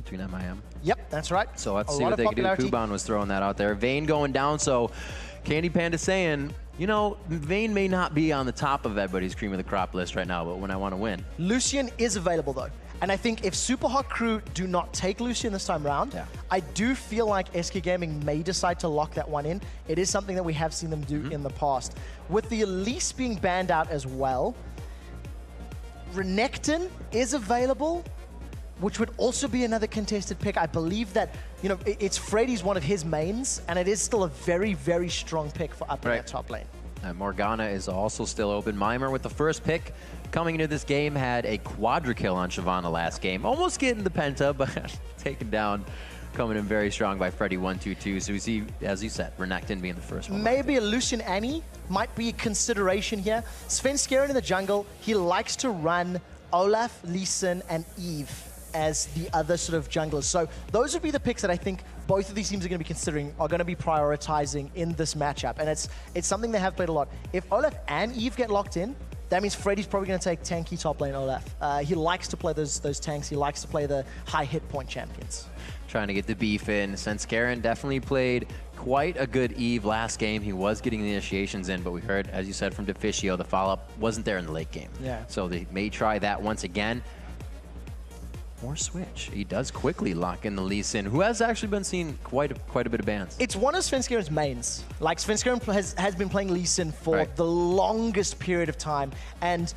between MIM. Yep, that's right. So let's see what they can do. Kuban was throwing that out there. Vayne going down, so Candy Panda saying, you know, Vayne may not be on the top of everybody's cream of the crop list right now, but when I want to win. Lucian is available, though. And I think if Super Hot Crew do not take Lucian this time around, I do feel like SK Gaming may decide to lock that one in. It is something that we have seen them do in the past. With the Elise being banned out as well, Renekton is available, which would also be another contested pick. I believe that, you know, it's Freddy's one of his mains, and it is still a very, very strong pick for up in that top lane. Morgana is also still open. Mimer with the first pick coming into this game had a quadra kill on Shyvana last game. Almost getting the penta, but taken down, coming in very strong by Freddy 122. So we see, as you said, Renekton being the first one. Maybe a Lucian Annie might be a consideration here. Svenskeren in the jungle, he likes to run Olaf, Lee Sin, and Eve as the other sort of junglers. So those would be the picks that I think both of these teams are going to be considering, are going to be prioritizing in this matchup. And it's something they have played a lot. If Olaf and Eve get locked in, that means Freddy's probably going to take tanky top lane Olaf. He likes to play those tanks. He likes to play the high hit point champions. Trying to get the beef in. Svenskeren definitely played quite a good Eve last game. He was getting the initiations in, but we heard, as you said, from Deficio, the follow-up wasn't there in the late game. Yeah. So they may try that once again. Or switch. He does quickly lock in the Lee Sin, who has actually been seeing quite a bit of bans. It's one of Svenskeren's mains. Like, Svenskeren has been playing Lee Sin for the longest period of time. And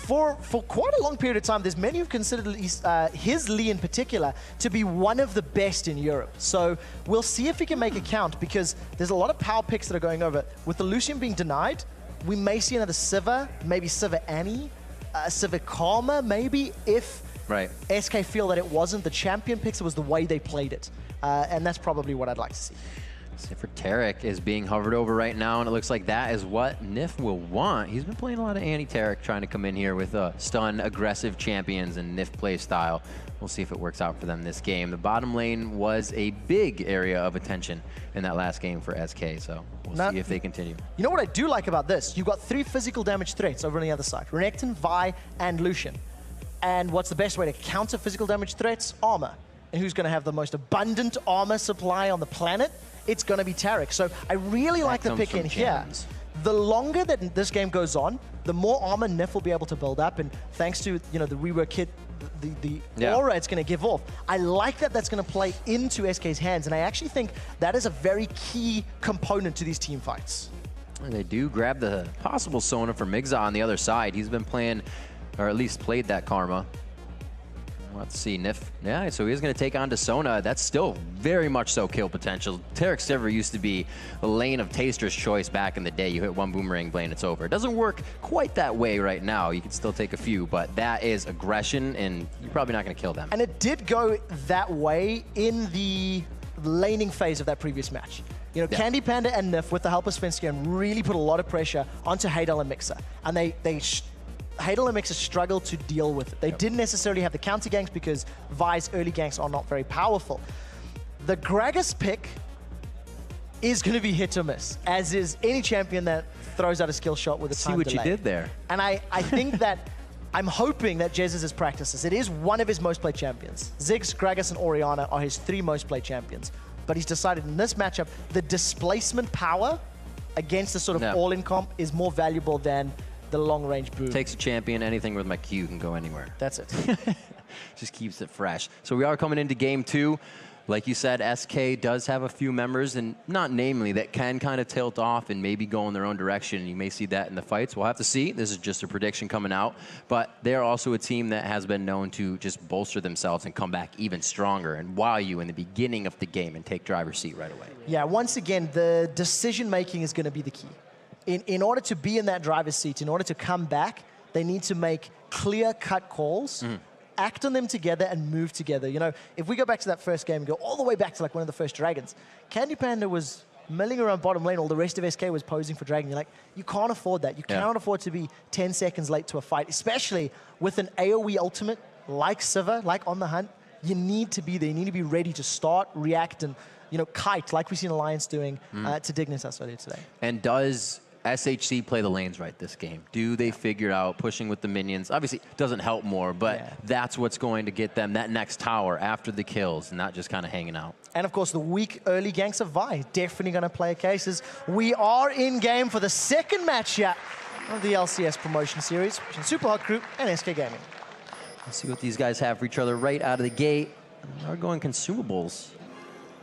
for quite a long period of time, there's many who've considered his Lee in particular to be one of the best in Europe. So we'll see if he can make it count, because there's a lot of power picks that are going over. With the Lucian being denied, we may see another Sivir, maybe Sivir Annie, Sivir Karma, maybe, if SK feel that it wasn't the champion picks, it was the way they played it. And that's probably what I'd like to see. For Taric is being hovered over right now, and it looks like that is what Nif will want. He's been playing a lot of anti-Taric, trying to come in here with stun, aggressive champions and Nif play style. We'll see if it works out for them this game. The bottom lane was a big area of attention in that last game for SK, so we'll see if they continue. You know what I do like about this? You've got 3 physical damage threats over on the other side. Renekton, Vi, and Lucian. And what's the best way to counter physical damage threats? Armor. And who's going to have the most abundant armor supply on the planet? It's going to be Taric. So I really like the pick in here. The longer that this game goes on, the more armor Nif will be able to build up. And thanks to, you know, the rework kit, the aura it's going to give off, I like that that's going to play into SK's hands. And I actually think that is a very key component to these team fights. And they do grab the possible Sona for Migza on the other side. He's been playing, or at least played that Karma. Let's see, Nif. Yeah, so he's going to take on to Sona. That's still very much so kill potential. Taric Sivir used to be a lane of Taster's choice back in the day. You hit one boomerang blade, it's over. It doesn't work quite that way right now. You can still take a few, but that is aggression, and you're probably not going to kill them. And it did go that way in the laning phase of that previous match. You know, Candy Panda and Nif, with the help of Svenskeren, really put a lot of pressure onto Hadel and Mixer. And Hadel and Mixer struggled to deal with it. They didn't necessarily have the counter ganks because Vi's early ganks are not very powerful. The Gragas pick is going to be hit or miss, as is any champion that throws out a skill shot with a time delay. See what you did there. And I think that I'm hoping that Jez is his practices. It is one of his most played champions. Ziggs, Gragas, and Orianna are his 3 most played champions. But he's decided in this matchup, the displacement power against the sort of all-in comp is more valuable than the long-range boom. Takes a champion, anything with my Q can go anywhere. That's it. Just keeps it fresh. So we are coming into game 2. Like you said, SK does have a few members, and not namely, that can kind of tilt off and maybe go in their own direction. You may see that in the fights. We'll have to see. This is just a prediction coming out. But they're also a team that has been known to just bolster themselves and come back even stronger and wow you in the beginning of the game and take driver's seat right away. Yeah, once again, the decision-making is going to be the key. In order to be in that driver's seat, in order to come back, they need to make clear-cut calls, act on them together, and move together. You know, if we go back to that first game and go all the way back to like one of the first Dragons, Candy Panda was milling around bottom lane, all the rest of SK was posing for Dragon. You're like, you can't afford that. You cannot afford to be 10 seconds late to a fight, especially with an AoE ultimate like Sivir, like On the Hunt. You need to be there. You need to be ready to start, react, and, you know, kite, like we've seen Alliance doing to Dignitas earlier today. And does SHC play the lanes right this game? Do they figure out pushing with the minions? Obviously, it doesn't help more, but that's what's going to get them that next tower after the kills, not just kind of hanging out. And of course, the weak early ganks of Vi definitely going to play cases. We are in game for the second match here of the LCS promotion series between Super Hot Crew and SK Gaming. Let's see what these guys have for each other right out of the gate. They're going consumables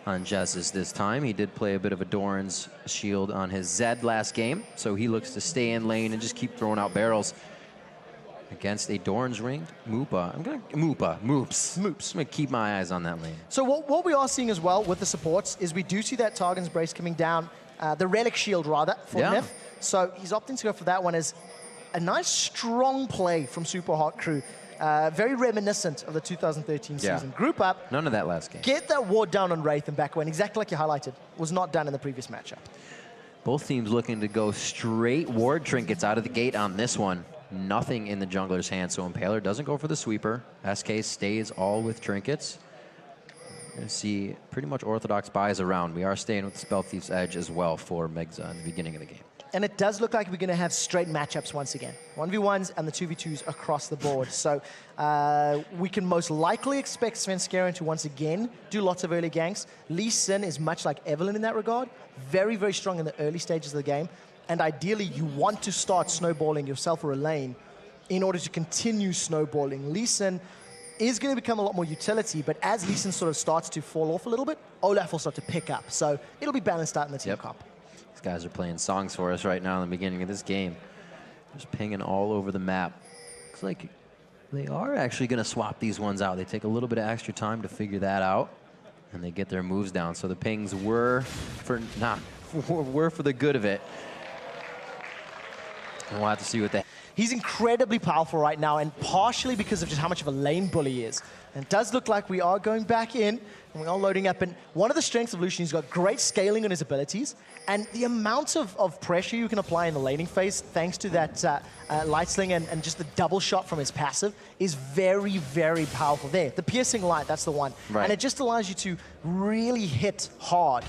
on Jez's this time. He did play a bit of a Doran's shield on his Zed last game, so he looks to stay in lane and just keep throwing out barrels against a Doran's ringed Moopa. Moops. I'm gonna keep my eyes on that lane. So what we are seeing as well with the supports is we do see that Targon's Brace coming down, the Relic Shield rather, for Nif. So he's opting to go for that one as a nice strong play from Super Hot Crew. Very reminiscent of the 2013 season. Group up. None of that last game. Get that ward down on Wraith and back when, exactly like you highlighted, was not done in the previous matchup. Both teams looking to go straight ward trinkets out of the gate on this one. Nothing in the jungler's hand, so Impaler doesn't go for the sweeper. SK stays all with trinkets. We're going to see pretty much orthodox buys around. We are staying with the Spell Thief's Edge as well for Megza in the beginning of the game. And it does look like we're going to have straight matchups once again. 1v1s and the 2v2s across the board. So we can most likely expect Svenskeren to once again do lots of early ganks. Lee Sin is much like Evelyn in that regard. Very, very strong in the early stages of the game. And ideally, you want to start snowballing yourself or a lane in order to continue snowballing. Lee Sin is going to become a lot more utility, but as Lee Sin sort of starts to fall off a little bit, Olaf will start to pick up. So it'll be balanced out in the team comp. These guys are playing songs for us right now in the beginning of this game. Just pinging all over the map. Looks like they are actually going to swap these ones out. They take a little bit of extra time to figure that out, and they get their moves down. So the pings were for the good of it. And we'll have to see what they... He's incredibly powerful right now, and partially because of just how much of a lane bully he is. And it does look like we are going back in, and we are loading up. And one of the strengths of Lucian, he's got great scaling on his abilities, and the amount of pressure you can apply in the laning phase, thanks to that light sling and just the double shot from his passive, is very, very powerful there. The piercing light, that's the one. Right. And it just allows you to really hit hard.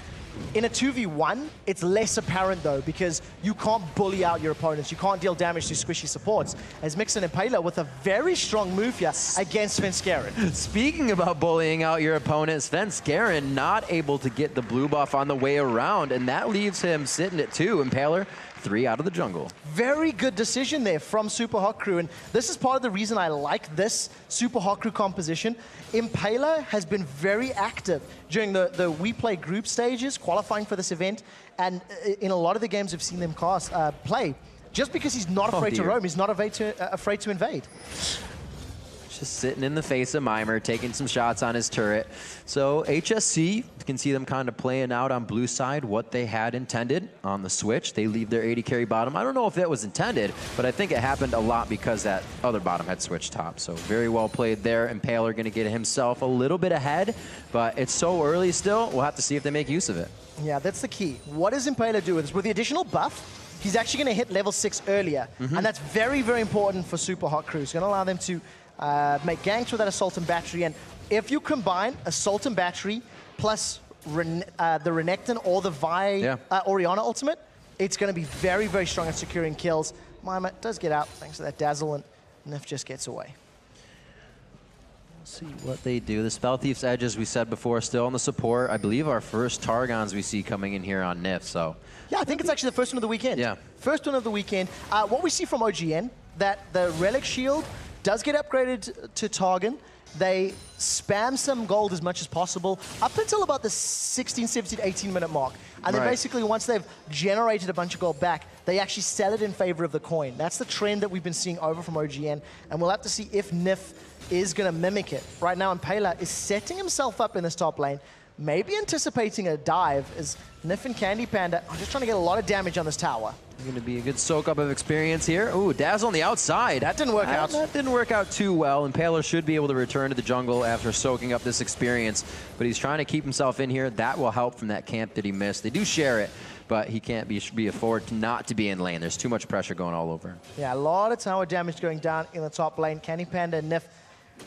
In a 2v1, it's less apparent though, because you can't bully out your opponents. You can't deal damage to squishy supports. As Mixon and Impaler with a very strong move here against Svenskeren. Speaking about bullying out your opponents, Svenskeren not able to get the blue buff on the way around, and that leaves him sitting at 2. Impaler, 3 out of the jungle. Very good decision there from Super Hot Crew, and this is part of the reason I like this Super Hot Crew composition. Impaler has been very active during the We Play group stages, qualifying for this event, and in a lot of the games we've seen them play, just because he's not afraid to roam, he's not afraid to invade. Just sitting in the face of Mimer, taking some shots on his turret. So HSC, you can see them kind of playing out on blue side what they had intended on the switch. They leave their 80 carry bottom. I don't know if that was intended, but I think it happened a lot because that other bottom had switched top. So very well played there. Impaler going to get himself a little bit ahead, but it's so early still. We'll have to see if they make use of it. Yeah, that's the key. What does Impaler do with this? With the additional buff, he's actually going to hit level 6 earlier, and that's very, very important for Super Hot Crew. It's going to allow them to make ganks with that Assault and Battery, and if you combine Assault and Battery plus the Renekton or the Vi Orianna ultimate, it's going to be very, very strong at securing kills. Mimer does get out thanks to that Dazzle, and Nif just gets away. Let's see what they do. The Spell Thief's Edge, as we said before, still on the support. I believe our first Targons we see coming in here on Nif, so... Yeah, I think it's actually the first one of the weekend. Yeah. First one of the weekend. What we see from OGN, that the Relic Shield does get upgraded to Targon. They spam some gold as much as possible up until about the 16, 17, 18-minute mark. And then basically once they've generated a bunch of gold back, they actually sell it in favor of the coin. That's the trend that we've been seeing over from OGN, and we'll have to see if Nif is going to mimic it. Right now, Impaler is setting himself up in this top lane, maybe anticipating a dive, as Nif and Candy Panda are just trying to get a lot of damage on this tower. Going to be a good soak-up of experience here. Ooh, Dazzle on the outside. That didn't work out. That didn't work out too well. Impaler should be able to return to the jungle after soaking up this experience, but he's trying to keep himself in here. That will help from that camp that he missed. They do share it, but he can't be afford not to be in lane. There's too much pressure going all over. Yeah, a lot of tower damage going down in the top lane. Candy Panda and Nif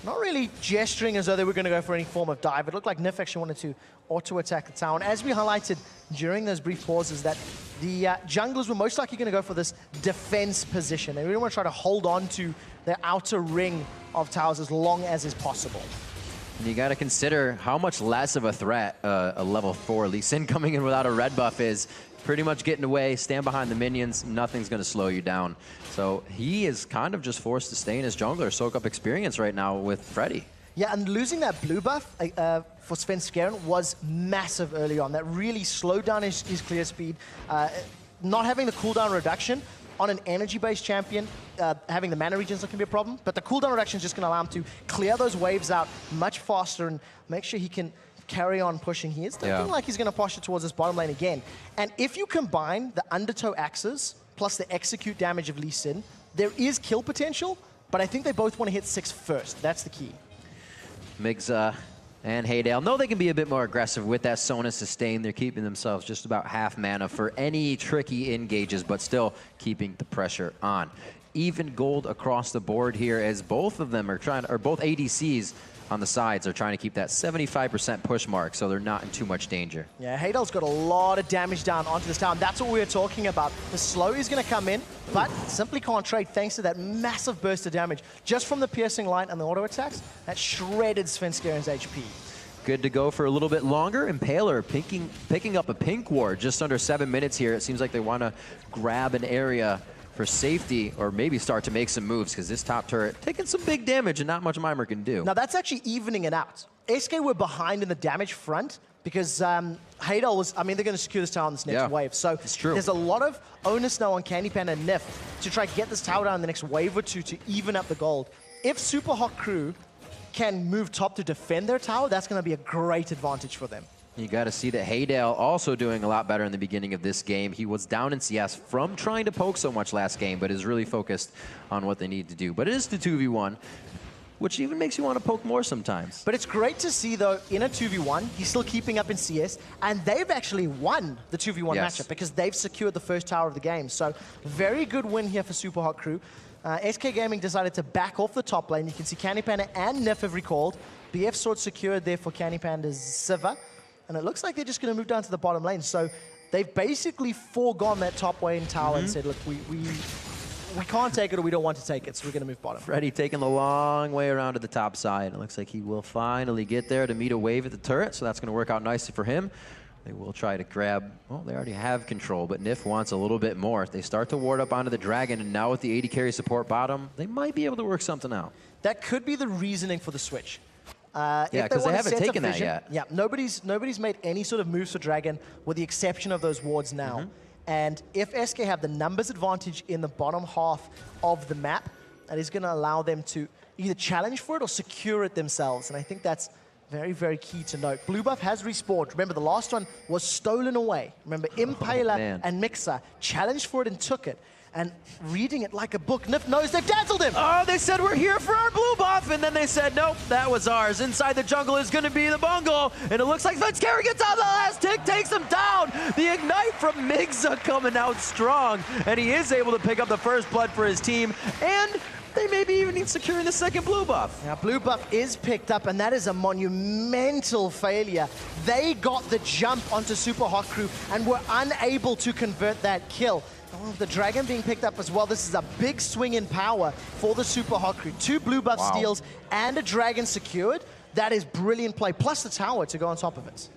not really gesturing as though they were going to go for any form of dive. It looked like Nif actually wanted to auto-attack the tower. And as we highlighted during those brief pauses, that the junglers were most likely going to go for this defense position. They really want to try to hold on to their outer ring of towers as long as is possible. And you got to consider how much less of a threat a level 4 Lee Sin coming in without a red buff is. Pretty much getting away, stand behind the minions, nothing's going to slow you down. So he is kind of just forced to stay in his jungler, soak up experience right now with Freddy. Yeah, and losing that blue buff for Svenskeren was massive early on. That really slowed down his clear speed. Not having the cooldown reduction on an energy-based champion, having the mana regions can be a problem, but the cooldown reduction is just going to allow him to clear those waves out much faster and make sure he can carry on pushing. He is looking like he's going to posture towards this bottom lane again. And if you combine the undertow axes plus the execute damage of Lee Sin, there is kill potential, but I think they both want to hit 6 first. That's the key. Migza and Haydale know they can be a bit more aggressive with that Sona sustain. They're keeping themselves just about half mana for any tricky engages, but still keeping the pressure on. Even gold across the board here as both of them are trying, or both ADCs on the sides are trying to keep that 75% push mark, so they're not in too much danger. Yeah, Haydale's got a lot of damage down onto this tower, and that's what we were talking about. The slow is going to come in, but simply can't trade thanks to that massive burst of damage. Just from the piercing line and the auto attacks, that shredded Svenskeren's HP. Good to go for a little bit longer. Impaler picking up a pink ward just under 7 minutes here. It seems like they want to grab an area for safety, or maybe start to make some moves, because this top turret taking some big damage and not much Mimir can do. Now that's actually evening it out. SK were behind in the damage front because Haydale was, I mean, they're going to secure this tower on this next wave. So there's a lot of onus now on Candy Panda and Nif to try to get this tower down in the next wave or two to even up the gold. If Super Hot Crew can move top to defend their tower, that's going to be a great advantage for them. You got to see that Haydale also doing a lot better in the beginning of this game. He was down in CS from trying to poke so much last game, but is really focused on what they need to do. But it is the 2v1, which even makes you want to poke more sometimes. But it's great to see, though, in a 2v1, he's still keeping up in CS, and they've actually won the 2v1 matchup because they've secured the first tower of the game. So very good win here for Super Hot Crew. SK Gaming decided to back off the top lane. You can see Candy Panda and Nif have recalled. BF Sword secured there for Candy Panda's Siva. And it looks like they're just going to move down to the bottom lane. So they've basically foregone that top lane tower and said, look, we can't take it or we don't want to take it, so we're going to move bottom. Freddy taking the long way around to the top side. It looks like he will finally get there to meet a wave at the turret, so that's going to work out nicely for him. They will try to grab, well, they already have control, but Nif wants a little bit more. If they start to ward up onto the dragon, and now with the 80 carry support bottom, they might be able to work something out. That could be the reasoning for the switch. Yeah, because they haven't taken that yet. Yeah, nobody's made any sort of moves for Dragon with the exception of those wards now. And if SK have the numbers advantage in the bottom half of the map, that is going to allow them to either challenge for it or secure it themselves. And I think that's very, very key to note. Blue buff has respawned. Remember, the last one was stolen away. Remember, Impaler and Mixer challenged for it and took it. And reading it like a book, Nif knows they've dazzled him. Oh, they said we're here for our blue buff, and then they said, nope, that was ours. Inside the jungle is going to be the bungle, and it looks like Svenskeren gets out the last tick, takes him down. The ignite from Migza coming out strong, and he is able to pick up the first blood for his team, and they may be even securing the second blue buff. Now, blue buff is picked up, and that is a monumental failure. They got the jump onto Super Hot Crew and were unable to convert that kill. Oh, the dragon being picked up as well. This is a big swing in power for the Super Hot Crew. 2 blue buff steals and a dragon secured. That is brilliant play, plus the tower to go on top of it.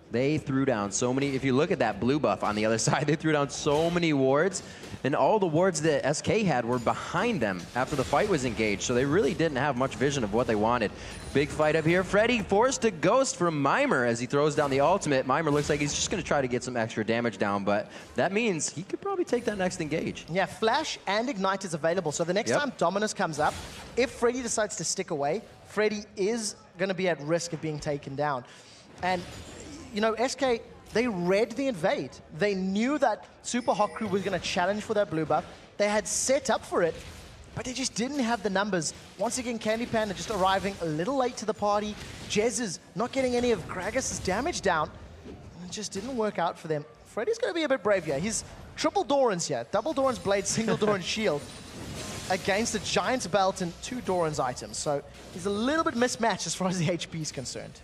They threw down so many, if you look at that blue buff on the other side, they threw down so many wards, and all the wards that SK had were behind them after the fight was engaged, so they really didn't have much vision of what they wanted. Big fight up here. Freddy forced a ghost from Mimir as he throws down the ultimate. Mimir looks like he's just going to try to get some extra damage down, but that means he could probably take that next engage. Yeah, Flash and Ignite is available, so the next time Dominus comes up, if Freddy decides to stick away, Freddy is going to be at risk of being taken down. And you know, SK, they read the invade. They knew that Super Hot Crew was going to challenge for that blue buff. They had set up for it, but they just didn't have the numbers. Once again, Candy Panda just arriving a little late to the party. Jez is not getting any of Gragas's damage down. It just didn't work out for them. Freddy's going to be a bit brave here. He's triple Doran's here. Double Doran's blade, single Doran's shield. against a Giant's Belt and 2 Doran's items. So he's a little bit mismatched as far as the HP is concerned.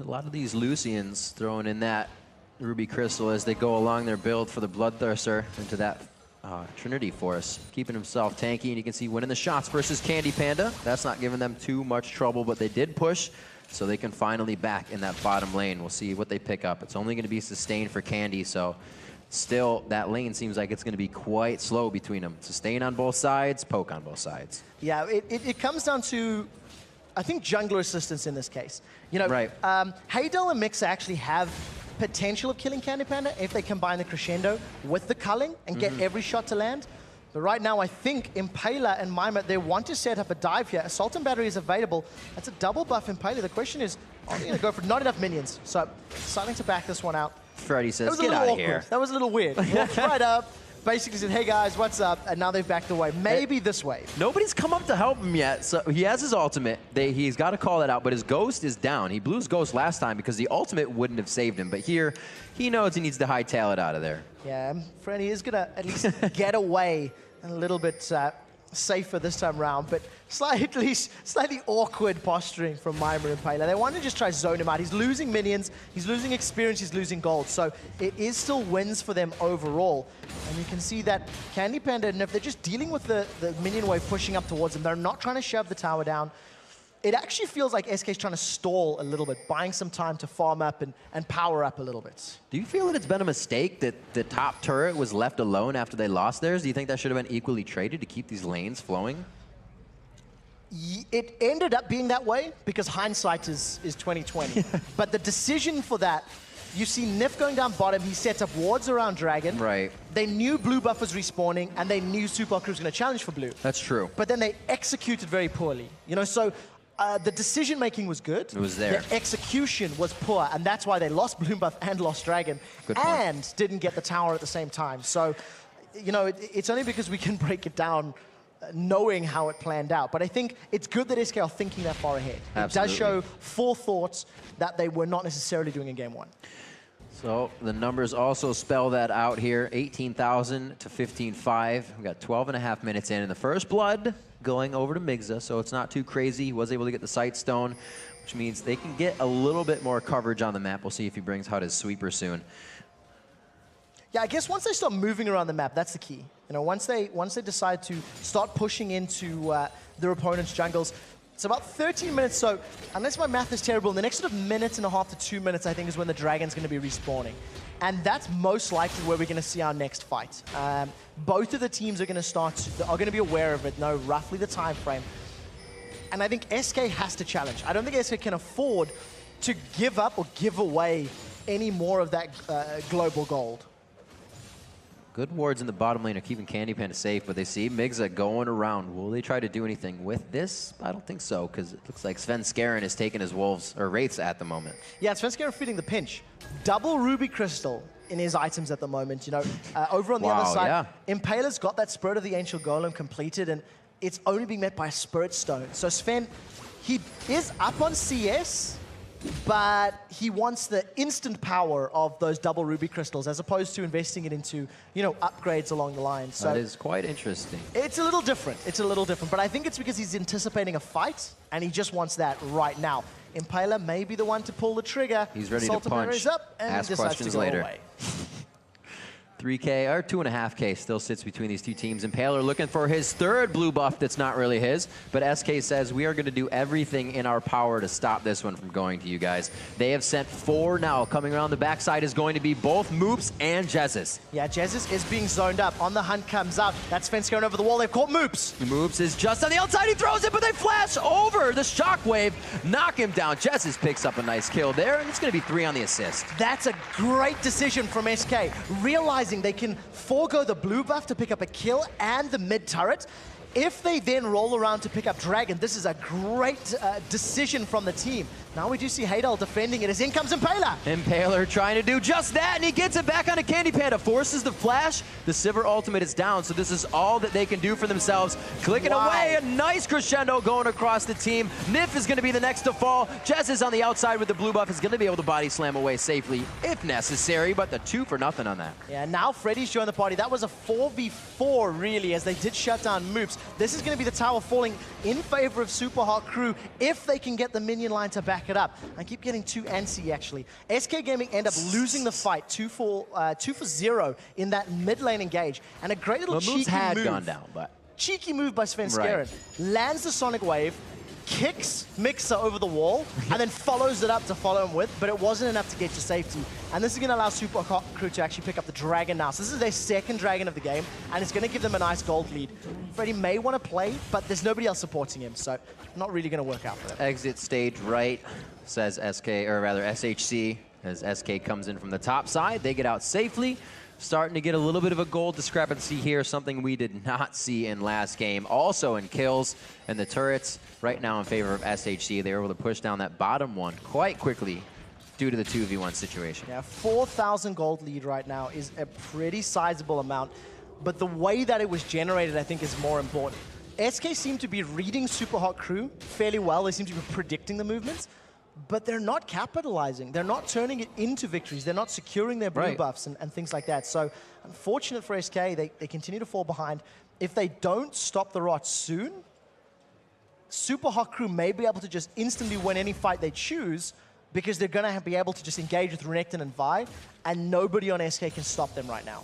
A lot of these Lucians throwing in that Ruby Crystal as they go along their build for the Bloodthirster into that Trinity Force, keeping himself tanky, and you can see winning the shots versus Candy Panda. That's not giving them too much trouble, but they did push, so they can finally back in that bottom lane. We'll see what they pick up. It's only going to be sustained for Candy, so still that lane seems like it's going to be quite slow between them. Sustain on both sides, poke on both sides. Yeah, it comes down to, I think, jungler assistance in this case. You know, right. Haydel and Mixer actually have potential of killing Candy Panda if they combine the Crescendo with the culling and get every shot to land. But right now, I think Impaler and Mima, they want to set up a dive here. Assault and Battery is available. That's a double buff Impaler. The question is, are they going to go for not enough minions? So, starting to back this one out. Freddy says, get out of here. That was a little weird. Walked right up, basically said, hey guys, what's up? And now they've backed away. Maybe this way. Nobody's come up to help him yet. So he has his ultimate. He's got to call that out, but his ghost is down. He blew his ghost last time because the ultimate wouldn't have saved him. But here, he knows he needs to hightail it out of there. Yeah, Freddy is going to at least get away a little bit safer this time around, but slightly awkward posturing from Mima and Impaler. They want to just try zone him out. He's losing minions, he's losing experience, he's losing gold. So it is still wins for them overall. And you can see that Candy Panda, and if they're just dealing with the minion wave pushing up towards them, they're not trying to shove the tower down. It actually feels like SK is trying to stall a little bit, buying some time to farm up and power up a little bit. Do you feel that it's been a mistake that the top turret was left alone after they lost theirs? Do you think that should have been equally traded to keep these lanes flowing? It ended up being that way because hindsight is 2020. But the decision for that, you see Nif going down bottom, he sets up wards around Dragon. Right. They knew blue buff was respawning, and they knew SUPA was going to challenge for blue. That's true. But then they executed very poorly. You know, so the decision-making was good. It was there. The execution was poor, and that's why they lost blue buff and lost Dragon, and didn't get the tower at the same time. So, you know, it's only because we can break it down knowing how it planned out. But I think it's good that SK are thinking that far ahead. Absolutely. It does show forethought that they were not necessarily doing in game one. So the numbers also spell that out here, 18,000 to 15.5. We got 12.5 minutes in the first blood going over to Migza, so it's not too crazy. He was able to get the Sight Stone, which means they can get a little bit more coverage on the map. We'll see if he brings out his sweeper soon. Yeah, I guess once they start moving around the map, that's the key. You know, once they decide to start pushing into their opponent's jungles, it's about 13 minutes, so unless my math is terrible, in the next sort of minute and a half to 2 minutes, I think, is when the Dragon's going to be respawning. And that's most likely where we're going to see our next fight. Both of the teams are going to be aware of it, know roughly the time frame. And I think SK has to challenge. I don't think SK can afford to give up or give away any more of that global gold. Good wards in the bottom lane are keeping Candy Panda safe, but they see Migza going around. Will they try to do anything with this? I don't think so, because it looks like Svenskeren is taking his wolves, or wraiths at the moment. Yeah, Svenskeren feeding the pinch. Double Ruby Crystal in his items at the moment. You know, over on the other side, Impaler's got that Spirit of the Ancient Golem completed, and it's only being met by a Spirit Stone. So Sven, he is up on CS, but he wants the instant power of those double Ruby Crystals as opposed to investing it into, you know, upgrades along the line. So that is quite interesting. It's a little different. It's a little different. But I think it's because he's anticipating a fight, and he just wants that right now. Impaler may be the one to pull the trigger. He's ready to punch. Up, and ask questions later. 3K or 2.5K still sits between these two teams. Impaler looking for his third blue buff that's not really his, but SK says we are going to do everything in our power to stop this one from going to you guys. They have sent 4 now. Coming around the backside is going to be both Moops and Jesus. Yeah, Jesus is being zoned up. On the hunt comes out. That's Fence going over the wall. They've caught Moops. Moops is just on the outside. He throws it, but they flash over the shockwave, knock him down. Jesus picks up a nice kill there, and it's going to be 3 on the assist. That's a great decision from SK. Realizing they can forego the blue buff to pick up a kill and the mid turret. If they then roll around to pick up Dragon, this is a great decision from the team. Now we do see Hadal defending it as in comes Impaler. Impaler trying to do just that, and he gets it back onto Candy Panda, forces the flash. The Sivir ultimate is down, so this is all that they can do for themselves. Clicking away, a nice crescendo going across the team. Nif is going to be the next to fall. Jez is on the outside with the blue buff, is going to be able to body slam away safely if necessary, but the 2 for nothing on that. Yeah, now Freddy's joined the party. That was a 4v4 really, as they did shut down Moops. This is going to be the tower falling in favor of Super Hot Crew if they can get the minion line to back it up. I keep getting too antsy, actually. SK Gaming end up losing the fight 2 for 0 in that mid lane engage. And a great little cheeky had move. gone down, but Cheeky move by Svenskeren. Lands the Sonic Wave, kicks Mixer over the wall, and then follows it up to follow him with, but it wasn't enough to get to safety. And this is going to allow Super Hot Crew to actually pick up the Dragon now. So this is their second Dragon of the game, and it's going to give them a nice gold lead. Freddy may want to play, but there's nobody else supporting him, so not really going to work out for them. Exit stage right, says SK, or rather SHC, as SK comes in from the top side. They get out safely. Starting to get a little bit of a gold discrepancy here, something we did not see in last game. Also in kills, and the turrets right now in favor of SHC. They were able to push down that bottom one quite quickly due to the 2v1 situation. Yeah, 4,000 gold lead right now is a pretty sizable amount, but the way that it was generated, I think, is more important. SK seem to be reading Super Hot Crew fairly well. They seem to be predicting the movements, but they're not capitalizing. They're not turning it into victories. They're not securing their blue buffs and things like that. So unfortunate for SK, they continue to fall behind. If they don't stop the rot soon, Super Hot Crew may be able to just instantly win any fight they choose, because they're going to be able to just engage with Renekton and Vi, and nobody on SK can stop them right now.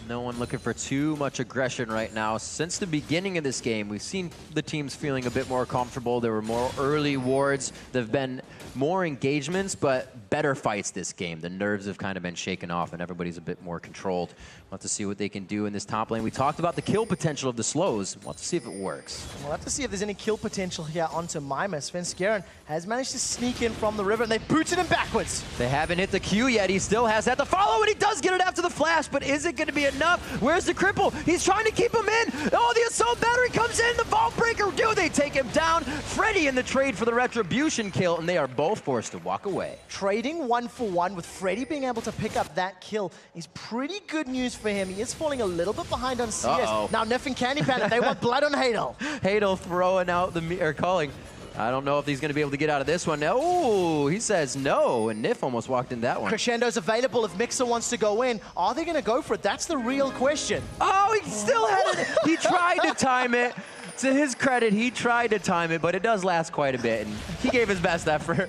No one looking for too much aggression right now. Since the beginning of this game, we've seen the teams feeling a bit more comfortable. There were more early wards. There have been more engagements, but better fights this game. The nerves have kind of been shaken off, and everybody's a bit more controlled. We'll have to see what they can do in this top lane. We talked about the kill potential of the slows. We'll have to see if it works. We'll have to see if there's any kill potential here onto Mimus. Svenskeren has managed to sneak in from the river, and they booted him backwards. They haven't hit the Q yet. He still has that to follow, and he does get it after the flash, but is it going to be enough? Where's the cripple? He's trying to keep him in. Oh, the assault battery comes in. The vault breaker. Do they take him down? Freddy in the trade for the retribution kill, and they are both forced to walk away. Trading 1-for-1 with Freddy being able to pick up that kill is pretty good news for him. He is falling a little bit behind on CS. Now Nif and Candy Panda, they want blood on Hadal. Hadal throwing out the, or calling. I don't know if he's going to be able to get out of this one. Oh, he says no, and Nif almost walked in that one. Crescendo's available if Mixer wants to go in. Are they going to go for it? That's the real question. Oh, he still had it. He tried to time it. To his credit, he tried to time it, but it does last quite a bit, and he gave his best effort.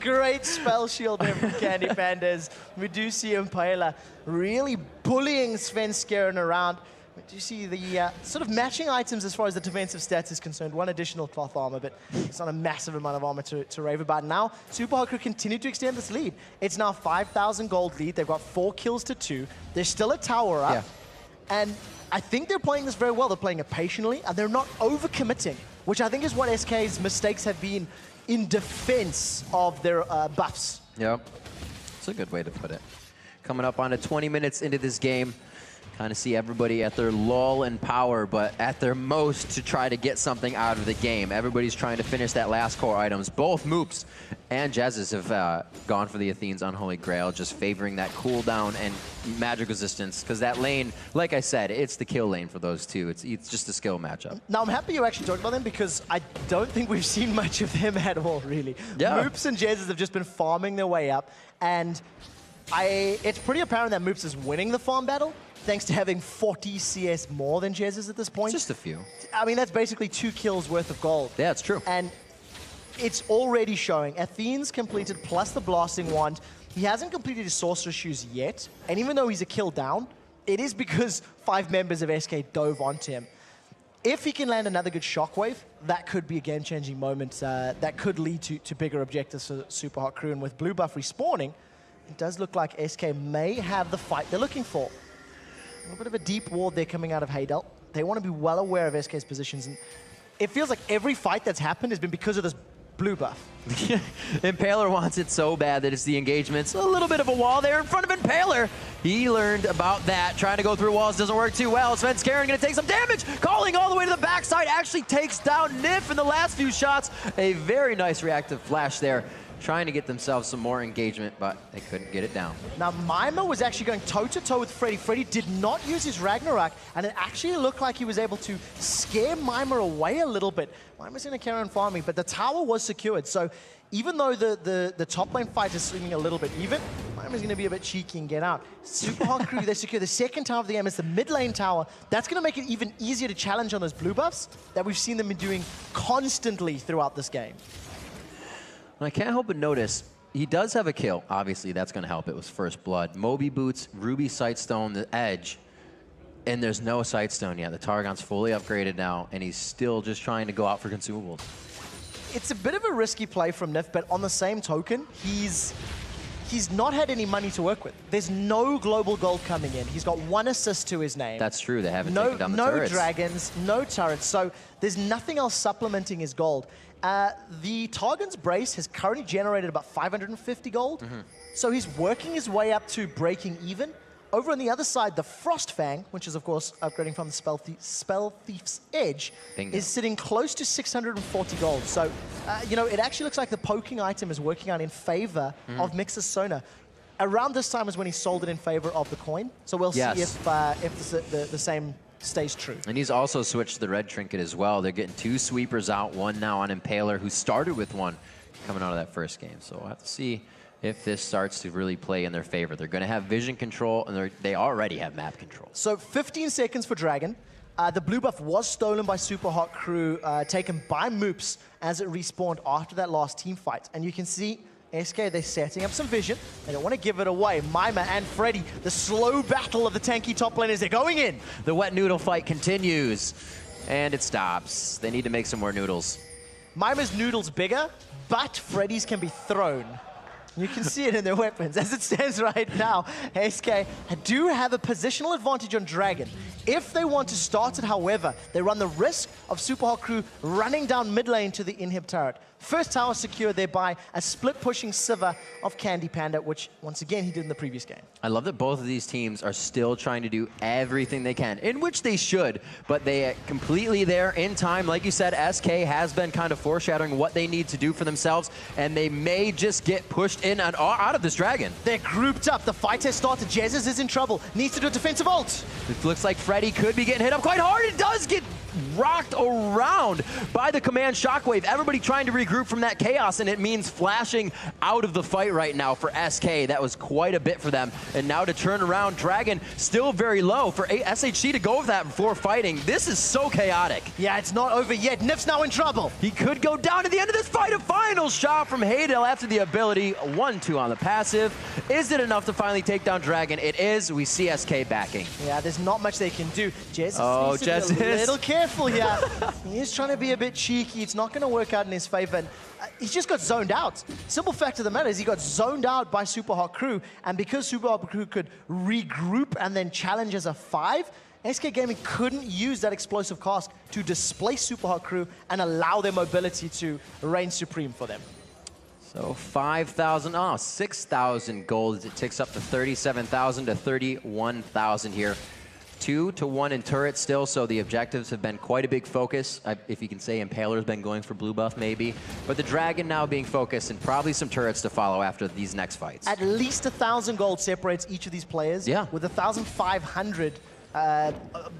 Great spell shield there from Candy Pandas. We do see Impaler really bullying Svenskeren around. We do see the sort of matching items as far as the defensive stats is concerned. One additional cloth armor, but it's not a massive amount of armor to rave about. Now, Super Hot Crew continue to extend this lead. It's now 5,000 gold lead. They've got 4 kills to 2. There's still a tower up. Yeah. And I think they're playing this very well. They're playing it patiently, and they're not overcommitting, which I think is what SK's mistakes have been in defense of their buffs. Yep. It's a good way to put it. Coming up on to 20 minutes into this game. Kind of see everybody at their lull in power, but at their most to try to get something out of the game. Everybody's trying to finish that last core items. Both Moops and Jazzes have gone for the Athene's Unholy Grail, just favoring that cooldown and magic resistance, because that lane, like I said, it's the kill lane for those two. It's just a skill matchup. Now, I'm happy you actually talked about them, because I don't think we've seen much of them at all, really. Yeah. Moops and Jazzes have just been farming their way up, and it's pretty apparent that Moops is winning the farm battle, thanks to having 40 CS more than Jazzes at this point. Just a few. I mean, that's basically 2 kills worth of gold. Yeah, it's true. And it's already showing. Athene's completed plus the Blasting Wand. He hasn't completed his Sorcerer's Shoes yet, and even though he's a kill down, it is because 5 members of SK dove onto him. If he can land another good Shockwave, that could be a game-changing moment that could lead to bigger objectives for Super Hot Crew. And with blue buff respawning, it does look like SK may have the fight they're looking for. A little bit of a deep ward there coming out of Hadal. They want to be well aware of SK's positions, and it feels like every fight that's happened has been because of this blue buff. Impaler wants it so bad that it's the engagements. A little bit of a wall there in front of Impaler. He learned about that. Trying to go through walls doesn't work too well. Svenskeren going to take some damage. Calling all the way to the backside. Actually takes down Nif in the last few shots. A very nice reactive flash there. Trying to get themselves some more engagement, but they couldn't get it down. Now, Mima was actually going toe-to-toe with Freddy. Freddy did not use his Ragnarok, and it actually looked like he was able to scare Mima away a little bit. Mima's going to carry on farming, but the tower was secured. So even though the top lane fight is swinging a little bit even, Mima's going to be a bit cheeky and get out. Super Hot Crew, they secure the second tower of the game. It's the mid lane tower. That's going to make it even easier to challenge on those blue buffs that we've seen them doing constantly throughout this game. I can't help but notice, he does have a kill. Obviously, that's going to help. It was first blood. Moby Boots, Ruby Sightstone, the Edge, and there's no Sightstone yet. The Targon's fully upgraded now, and he's still just trying to go out for consumables. It's a bit of a risky play from Nif, but on the same token, he's not had any money to work with. There's no global gold coming in. He's got 1 assist to his name. That's true. They haven't taken down the turrets. No dragons, no turrets. So there's nothing else supplementing his gold. The Targon's Brace has currently generated about 550 gold. So he's working his way up to breaking even. Over on the other side, the Frost Fang, which is, of course, upgrading from the Spell Thief's Edge, Bingo. is sitting close to 640 gold. So, you know, it actually looks like the poking item is working out in favor of Mix's Sona. Around this time is when he sold it in favor of the coin. So we'll see if the same stays true. And he's also switched to the red trinket as well. They're getting 2 sweepers out, 1 now on Impaler, who started with 1 coming out of that first game. So we'll have to see if this starts to really play in their favor. They're going to have vision control, and they already have map control. So 15 seconds for Dragon. The blue buff was stolen by Super Hot Crew, taken by Moops as it respawned after that last team fight. And you can see SK, they're setting up some vision. They don't want to give it away. Mima and Freddy, the slow battle of the tanky top laners, they're going in. The wet noodle fight continues, and it stops. They need to make some more noodles. Mima's noodle's bigger, but Freddy's can be thrown. You can see it in their weapons. As it stands right now, SK do have a positional advantage on Dragon. If they want to start it, however, they run the risk of Super Hot Crew running down mid lane to the inhib turret. First tower secured there by a split-pushing Sivir of Candy Panda, which, once again, he did in the previous game. I love that both of these teams are still trying to do everything they can, in which they should, but they are completely there in time. Like you said, SK has been kind of foreshadowing what they need to do for themselves, and they may just get pushed in and out of this Dragon. They're grouped up. The fight has started. Jesus is in trouble. Needs to do a defensive ult. It looks like Freddy could be getting hit up quite hard. It does get rocked around by the command shockwave. Everybody trying to regroup from that chaos, and it means flashing out of the fight right now for SK. That was quite a bit for them. And now to turn around, Dragon still very low for SHC to go with that before fighting. This is so chaotic. Yeah, it's not over yet. Nif's now in trouble. He could go down at the end of this fight. A final shot from Haydel after the ability. 1-2 on the passive. Is it enough to finally take down Dragon? It is. We see SK backing. Yeah, there's not much they can do. Jesus needs to be a little careful here. He is trying to be a bit cheeky. It's not going to work out in his favor. And, he's just got zoned out. Simple fact of the matter is he got zoned out by Super Hot Crew, and because Super Hot Crew could regroup and then challenge as a 5, SK Gaming couldn't use that explosive cask to displace Super Hot Crew and allow their mobility to reign supreme for them. So 6,000 gold as it ticks up to 37,000 to 31,000 here. 2-1 in turret still, so the objectives have been quite a big focus. If you can say Impaler's been going for blue buff maybe, but the Dragon now being focused and probably some turrets to follow after these next fights. At least 1,000 gold separates each of these players, with 1,500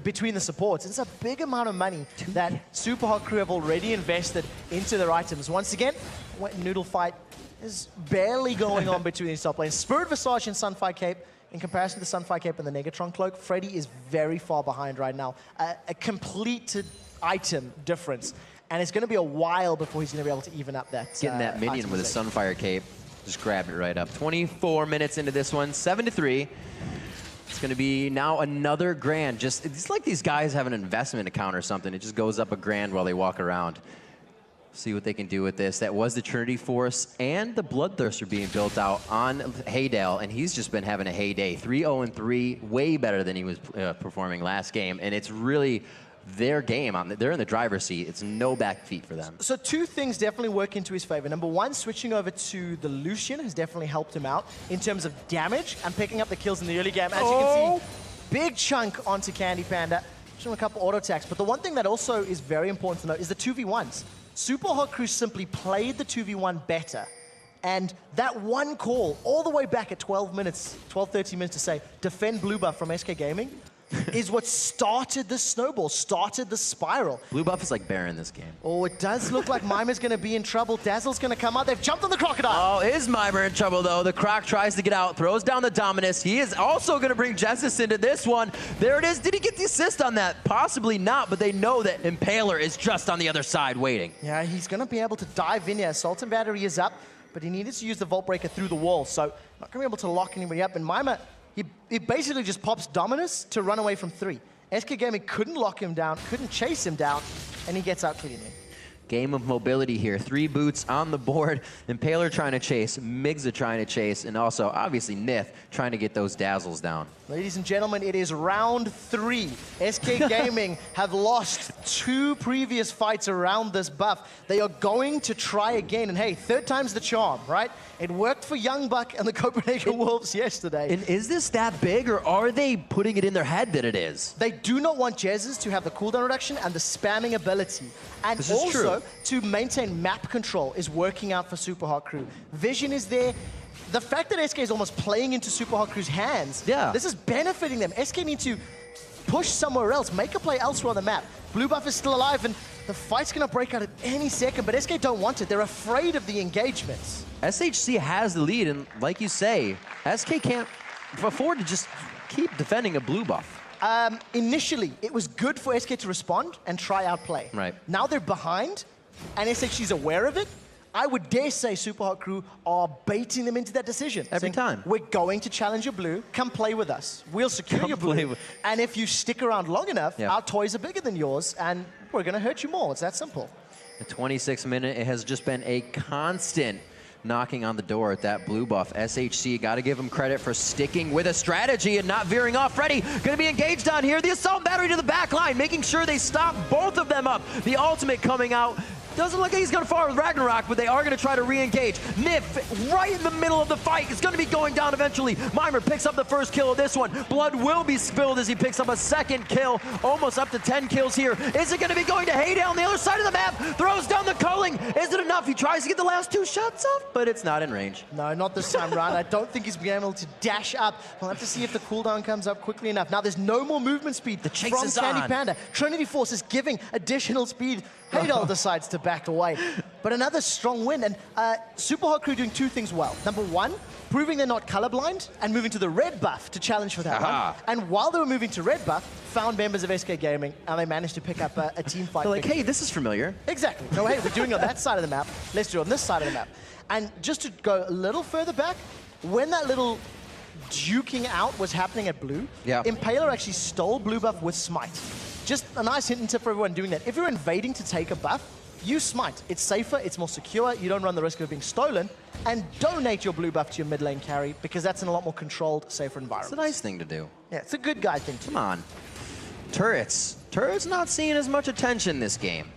between the supports. It's a big amount of money that Super Hot Crew have already invested into their items. Once again, wet noodle fight is barely going on between these top lanes. Spirit Visage and Sunfire Cape. In comparison to the Sunfire Cape and the Negatron Cloak, Freddy is very far behind right now. A completed item difference. And it's going to be a while before he's going to be able to even up that. Getting that minion with a Sunfire Cape. Just grabbed it right up. 24 minutes into this one, 7-3. It's going to be now another grand. It's like these guys have an investment account or something. It just goes up a grand while they walk around. See what they can do with this. That was the Trinity Force, and the Bloodthirster being built out on Haydel, and he's just been having a heyday. 3-0-3, way better than he was performing last game, and it's really their game. They're in the driver's seat. It's no back feet for them. So two things definitely work into his favor. Number one, switching over to the Lucian has definitely helped him out in terms of damage and picking up the kills in the early game. As you can see, big chunk onto Candy Panda. Just a couple auto attacks. But the one thing that also is very important to note is the 2v1s. Super Hot Crew simply played the 2v1 better. And that one call all the way back at 12 minutes, 13 minutes to say, defend Blue Buff from SK Gaming, is what started the snowball, started the spiral. Blue Buff is like Baron this game. Oh, it does look like Mimer's going to be in trouble. Dazzle's going to come out. They've jumped on the Crocodile. Oh, is Mimer in trouble, though? The Croc tries to get out, throws down the Dominus. He is also going to bring Jessus into this one. There it is. Did he get the assist on that? Possibly not, but they know that Impaler is just on the other side waiting. Yeah, he's going to be able to dive in here. Assault and Battery is up, but he needed to use the Vault Breaker through the wall, so not going to be able to lock anybody up. And Mimer, he basically just pops Dominus to run away from 3. SK Gaming couldn't lock him down, couldn't chase him down, and he gets out cleanly. Game of mobility here. 3 boots on the board. Impaler trying to chase, Migza trying to chase, and also, obviously, Nith trying to get those dazzles down. Ladies and gentlemen, it is round 3. SK Gaming have lost 2 previous fights around this buff. They are going to try again, and hey, 3rd time's the charm, right? It worked for Young Buck and the Copenhagen Wolves yesterday. And is this that big, or are they putting it in their head that it is? They do not want Jezzes to have the cooldown reduction and the spamming ability. And this is also, true. to maintain map control is working out for Super Hot Crew. Vision is there. The fact that SK is almost playing into Super Hot Crew's hands, this is benefiting them. SK need to push somewhere else, make a play elsewhere on the map. Blue Buff is still alive, and the fight's going to break out at any second, but SK don't want it. They're afraid of the engagements. SHC has the lead, and like you say, SK can't afford to just keep defending a Blue Buff. Initially, it was good for SK to respond and try outplay. Right. Now they're behind, and SHC's aware of it. I would dare say Super Hot Crew are baiting them into that decision. Every time. We're going to challenge your blue. Come play with us. We'll secure your blue. And if you stick around long enough, our toys are bigger than yours, and we're going to hurt you more. It's that simple. The 26th minute, it has just been a constant knocking on the door at that Blue Buff. SHC, got to give him credit for sticking with a strategy and not veering off. Freddy going to be engaged on here. The Assault Battery to the back line, making sure they stop both of them up. The ultimate coming out. Doesn't look like he's going to fall with Ragnarok, but they are going to try to re-engage. Nif, right in the middle of the fight, is going to be going down eventually. Mimer picks up the first kill of this one. Blood will be spilled as he picks up a second kill. Almost up to 10 kills here. Is it going to be going to Hayday on the other side of the map? Throws down the culling. Is it enough? He tries to get the last 2 shots off, but it's not in range. No, not this time around. I don't think he's been able to dash up. We'll have to see if the cooldown comes up quickly enough. Now, there's no more movement speed from Candy Panda. Trinity Force is giving additional speed. Haydel decides to back away. But another strong win, and Super Hot Crew doing 2 things well. Number 1, proving they're not colorblind and moving to the red buff to challenge for that one. And while they were moving to red buff, found members of SK Gaming, and they managed to pick up a team fight. They're like, hey, this is familiar. Exactly. No, hey, we're doing it on that side of the map. Let's do it on this side of the map. And just to go a little further back, when that little duking out was happening at blue, Impaler actually stole Blue Buff with Smite. Just a nice hint and tip for everyone doing that. If you're invading to take a buff, use Smite. It's safer, it's more secure, you don't run the risk of being stolen, and donate your Blue Buff to your mid lane carry, because that's in a lot more controlled, safer environment. It's a nice thing to do. Yeah, it's a good guy thing to do. Come on. Turrets. Turrets not seeing as much attention this game.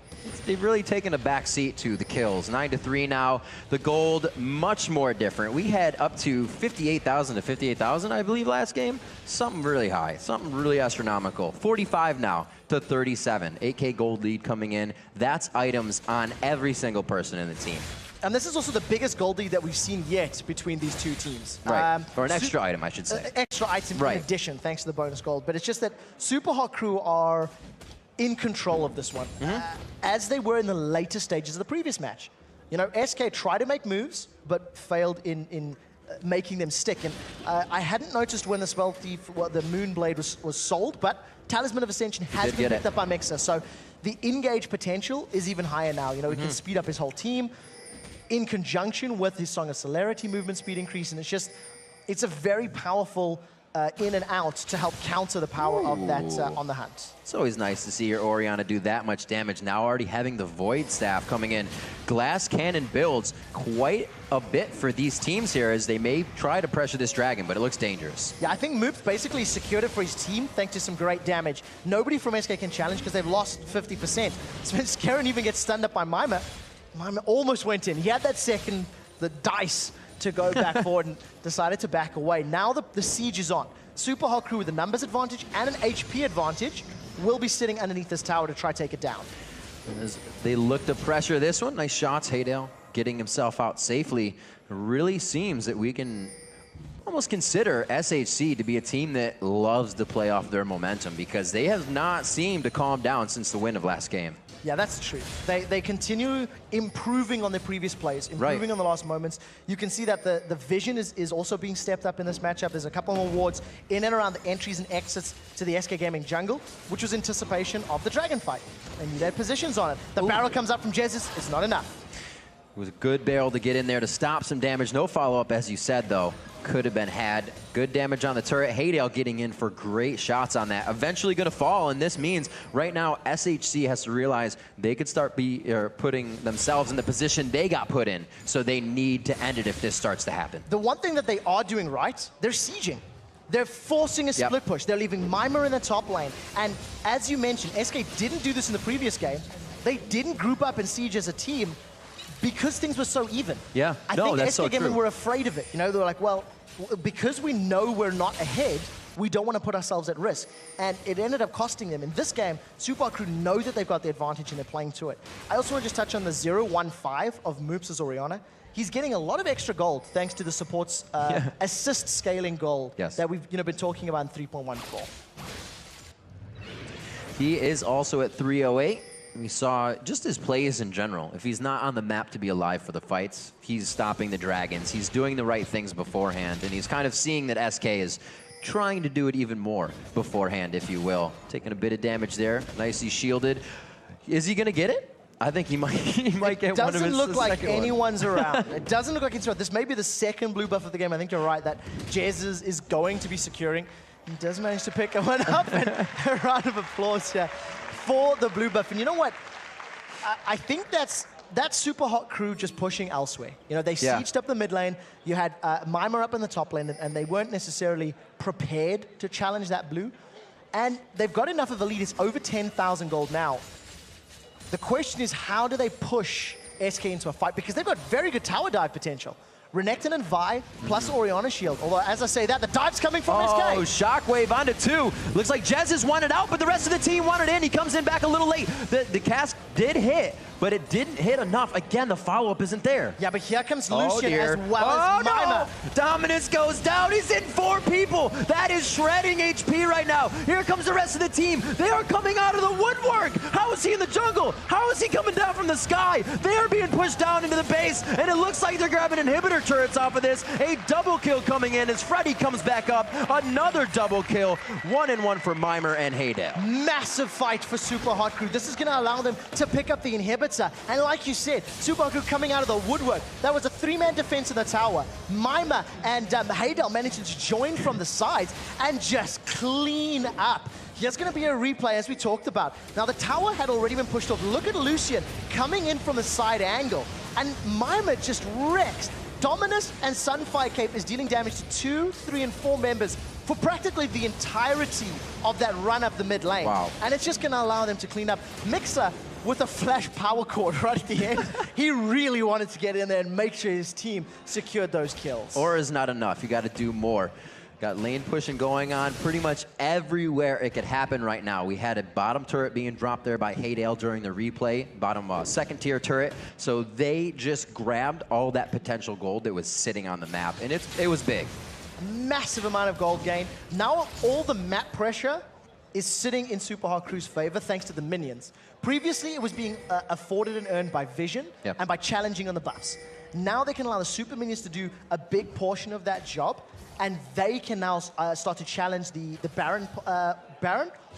They've really taken a back seat to the kills. 9-3 now. The gold, much more different. We had up to 58,000 to 58,000, I believe, last game. Something really high, something really astronomical. 45 now to 37. 8K gold lead coming in. That's items on every single person in the team. And this is also the biggest gold lead that we've seen yet between these 2 teams. Right, or an extra item, I should say. Extra item in addition, thanks to the bonus gold. But it's just that Super Hot Crew are in control of this one, as they were in the later stages of the previous match. You know, SK tried to make moves, but failed in making them stick. And I hadn't noticed when the Spell Thief, the Moonblade was sold, but Talisman of Ascension has been picked up by Mixer. So the engage potential is even higher now. You know, he can speed up his whole team in conjunction with his Song of Celerity movement speed increase. And it's just, it's a very powerful in and out to help counter the power of that on the hunt. It's always nice to see your Orianna do that much damage. Now already having the Void Staff coming in. Glass Cannon builds quite a bit for these teams here as they may try to pressure this Dragon, but it looks dangerous. Yeah, I think Moop basically secured it for his team thanks to some great damage. Nobody from SK can challenge because they've lost 50%. Svenskeren even gets stunned up by Mima. Mima almost went in. He had that second, the dice to go back forward and decided to back away. Now the siege is on. Super Hot Crew with a numbers advantage and an HP advantage will be sitting underneath this tower to try to take it down. As they look to pressure this one, nice shots. Haydale getting himself out safely. It really seems that we can almost consider SHC to be a team that loves to play off their momentum because they have not seemed to calm down since the win of last game. Yeah, that's true. They continue improving on their previous plays, improving on the last moments. You can see that the vision is also being stepped up in this matchup. There's a couple more wards in and around the entries and exits to the SK Gaming jungle, which was anticipation of the Dragon fight. They need their positions on it. The barrel comes up from Jesus. It's not enough. It was a good barrel to get in there to stop some damage. No follow-up, as you said, though. Could have been had. Good damage on the turret. Haydale getting in for great shots on that. Eventually going to fall, and this means right now SHC has to realize they could start putting themselves in the position they got put in. So they need to end it if this starts to happen. The one thing that they are doing right, they're sieging. They're forcing a split push. They're leaving Mima in the top lane. And as you mentioned, SK didn't do this in the previous game. They didn't group up and siege as a team because things were so even. Yeah, I think SK Gaming were afraid of it. You know, they were like, well, because we know we're not ahead, we don't want to put ourselves at risk. And it ended up costing them. In this game, Super Hot Crew know that they've got the advantage and they're playing to it. I also want to just touch on the 0-1-5 of Moops' Orianna. He's getting a lot of extra gold thanks to the support's assist scaling gold that we've been talking about in 3.14. He is also at 308. We saw just his plays in general. If he's not on the map to be alive for the fights, he's stopping the Dragons. He's doing the right things beforehand, and he's kind of seeing that SK is trying to do it even more beforehand, if you will. Taking a bit of damage there. Nicely shielded. Is he going to get it? I think he might get one of his. Doesn't look like anyone's around. It doesn't look like it's around. This may be the second blue buff of the game. I think you're right that Jez is going to be securing. He does manage to pick one up, and a round of applause here for the blue buff. And you know what? I think that's Super Hot Crew just pushing elsewhere. You know, they sieged up the mid lane. You had Mima up in the top lane, and they weren't necessarily prepared to challenge that blue. And they've got enough of a lead. It's over 10,000 gold now. The question is, how do they push SK into a fight? Because they've got very good tower dive potential. Renekton and Vi, plus Orianna shield. Although, as I say that, the dive's coming from SK. Oh, Shockwave onto 2. Looks like Jez has wanted out, but the rest of the team wanted in. He comes in back a little late. The cast did hit, but it didn't hit enough. Again, the follow-up isn't there. Yeah, but here comes Lucian as well as Mima. No. Dominance goes down. He's in 4 people. That is shredding HP right now. Here comes the rest of the team. They are coming out of the woodwork. How is he in the jungle? How is he coming down from the sky? They are being pushed down into the base, and it looks like they're grabbing inhibitor turrets off of this. A double kill coming in as Freddy comes back up. Another double kill. 1-1 for Mimer and Haydale. Massive fight for Super Hot Crew. This is going to allow them to pick up the inhibitor. And like you said, Super Hot Crew coming out of the woodwork. That was a 3-man defense in the tower. Mima and Haydale managed to join from the sides and just clean up. Here's going to be a replay, as we talked about. Now, the tower had already been pushed off. Look at Lucian coming in from the side angle. And Mima just wrecks. Dominus and Sunfire Cape is dealing damage to 2, 3, and 4 members for practically the entirety of that run up the mid lane. Wow. And it's just going to allow them to clean up. Mixer with a flash power cord right at the end. He really wanted to get in there and make sure his team secured those kills. Or is not enough. You got to do more. Got lane pushing going on pretty much everywhere it could happen right now. We had a bottom turret being dropped there by Haydale during the replay, bottom second tier turret. So they just grabbed all that potential gold that was sitting on the map, and it was big. Massive amount of gold gain. Now all the map pressure is sitting in Super Hot Crew's favor thanks to the minions. Previously, it was being afforded and earned by vision and by challenging on the buffs. Now they can allow the super minions to do a big portion of that job, and they can now start to challenge the Baron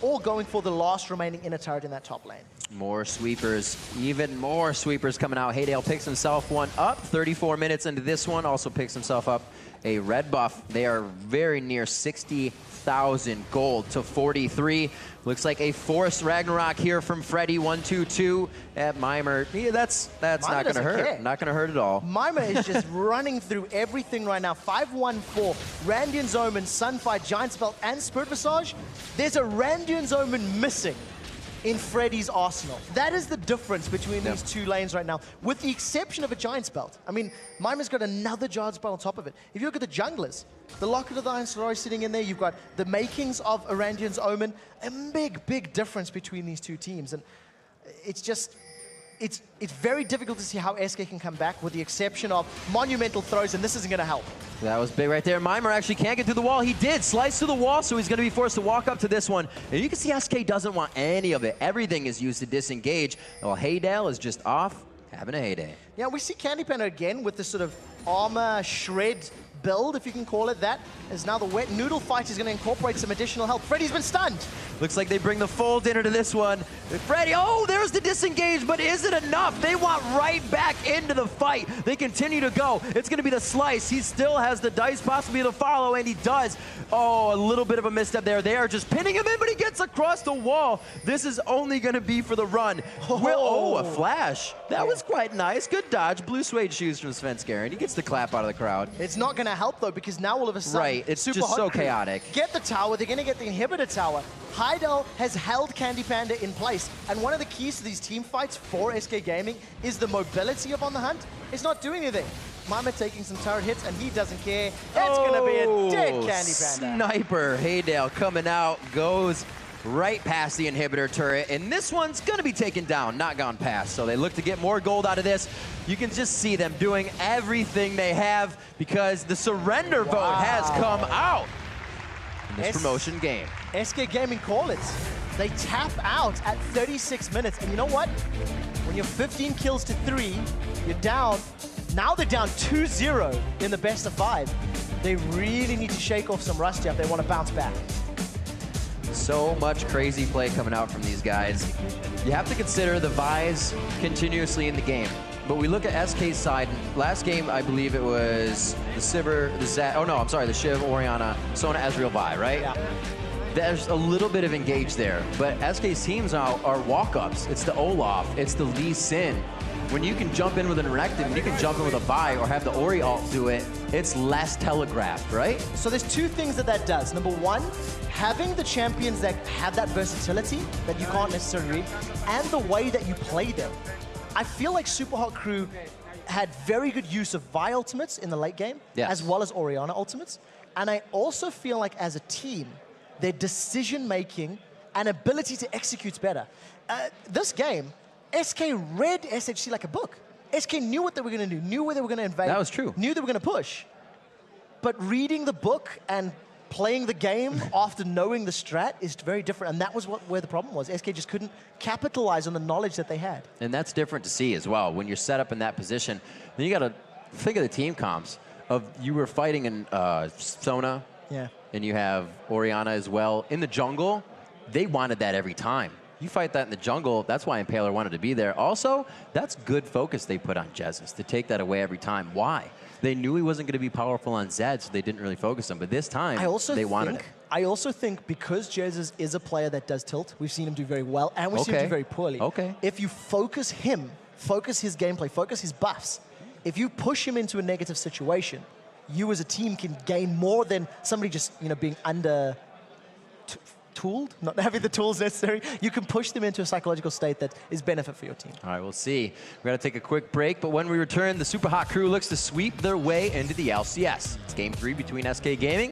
or going for the last remaining inner turret in that top lane. More sweepers, even more sweepers coming out. Haydale picks himself one up. 34 minutes into this one, also picks himself up a red buff. They are very near 60,000 gold to 43. Looks like a forced Ragnarok here from Freddy. 1-2-2 at Mimer. Yeah, that's not going to hurt. Care. Not going to hurt at all. Mimer is just running through everything right now. 5-1-4. Randian's Omen, Sunfight, Giant's Belt, and Spirit Visage. There's a Randian's Omen missing in Freddy's arsenal. That is the difference between these two lanes right now, with the exception of a Giant's Belt. I mean, Mimer's got another Giant's Belt on top of it. If you look at the junglers, the Locket of the Iron Solari sitting in there, you've got the makings of a Randian's Omen, a big difference between these two teams. And it's just, it's very difficult to see how SK can come back, with the exception of monumental throws, and this isn't going to help. That was big right there. Mimer actually can't get through the wall. He did slice through the wall, so he's going to be forced to walk up to this one. And you can see SK doesn't want any of it. Everything is used to disengage. Well, Haydale is just off, having a heyday. Yeah, we see Candy Panda again with this sort of armor shred build, if you can call it that, as now the wet noodle fight is going to incorporate some additional help. Freddy's been stunned. Looks like they bring the full dinner to this one. Freddy, oh, there's the disengage, but is it enough? They want right back into the fight. They continue to go. It's going to be the slice. He still has the dice possibly to follow, and he does. Oh, a little bit of a misstep there. They are just pinning him in, but he gets across the wall. This is only going to be for the run. Oh, a flash. That was quite nice. Good dodge. Blue suede shoes from Svenskeren. He gets the clap out of the crowd. It's not going to help, though, because now all of a sudden, right, it's just so chaotic. Get the tower. They're going to get the inhibitor tower. Haydale has held Candy Panda in place, and one of the keys to these team fights for SK Gaming is the mobility of On the Hunt. It's not doing anything. Mimer taking some turret hits, and he doesn't care. It's going to be a dead Candy Panda. Sniper. Haydale coming out, goes right past the inhibitor turret, and this one's going to be taken down, not gone past. So they look to get more gold out of this. You can just see them doing everything they have, because the surrender vote has come out in this promotion game. SK Gaming call it. They tap out at 36 minutes. And you know what? When you're 15 kills to 3, you're down. Now they're down 2-0 in the best of 5. They really need to shake off some rust if they want to bounce back. So much crazy play coming out from these guys. You have to consider the Vi's continuously in the game. But we look at SK's side. Last game, I believe it was the Sivir, the Zed, oh no, I'm sorry, the Shiv, Orianna, Sona, Ezreal, Vi, right? Yeah. There's a little bit of engage there. But SK's teams now are walk-ups. It's the Olaf, it's the Lee Sin. When you can jump in with an Erective, and you can jump in with a Vi or have the Ori ult do it, it's less telegraphed, right? So there's two things that does. Number one, having the champions that have that versatility that you can't necessarily read, and the way that you play them. I feel like Super Hot Crew had very good use of Vi ultimates in the late game, as well as Orianna ultimates. And I also feel like as a team, their decision-making and ability to execute's better. This game, SK read SHC like a book. SK knew what they were going to do, knew where they were going to invade. That was true. Knew they were going to push. But reading the book and playing the game after knowing the strat is very different, and that was where the problem was. SK just couldn't capitalize on the knowledge that they had. And that's different to see as well. When you're set up in that position, then you got to think of the team comps. Of you were fighting in Sona, and you have Orianna as well. In the jungle, they wanted that every time. You fight that in the jungle, that's why Impaler wanted to be there. Also, that's good focus they put on Jesus, to take that away every time. Why? They knew he wasn't going to be powerful on Zed, so they didn't really focus him. But this time, they wanted it. I also think because Jesus is a player that does tilt, we've seen him do very well, and we've seen him do very poorly. If you focus him, focus his gameplay, focus his buffs, if you push him into a negative situation, you as a team can gain more than somebody just being under tooled, not having the tools necessary. You can push them into a psychological state that is benefit for your team. All right, we'll see. We're going to take a quick break, but when we return, the Super Hot Crew looks to sweep their way into the LCS. It's Game 3 between SK Gaming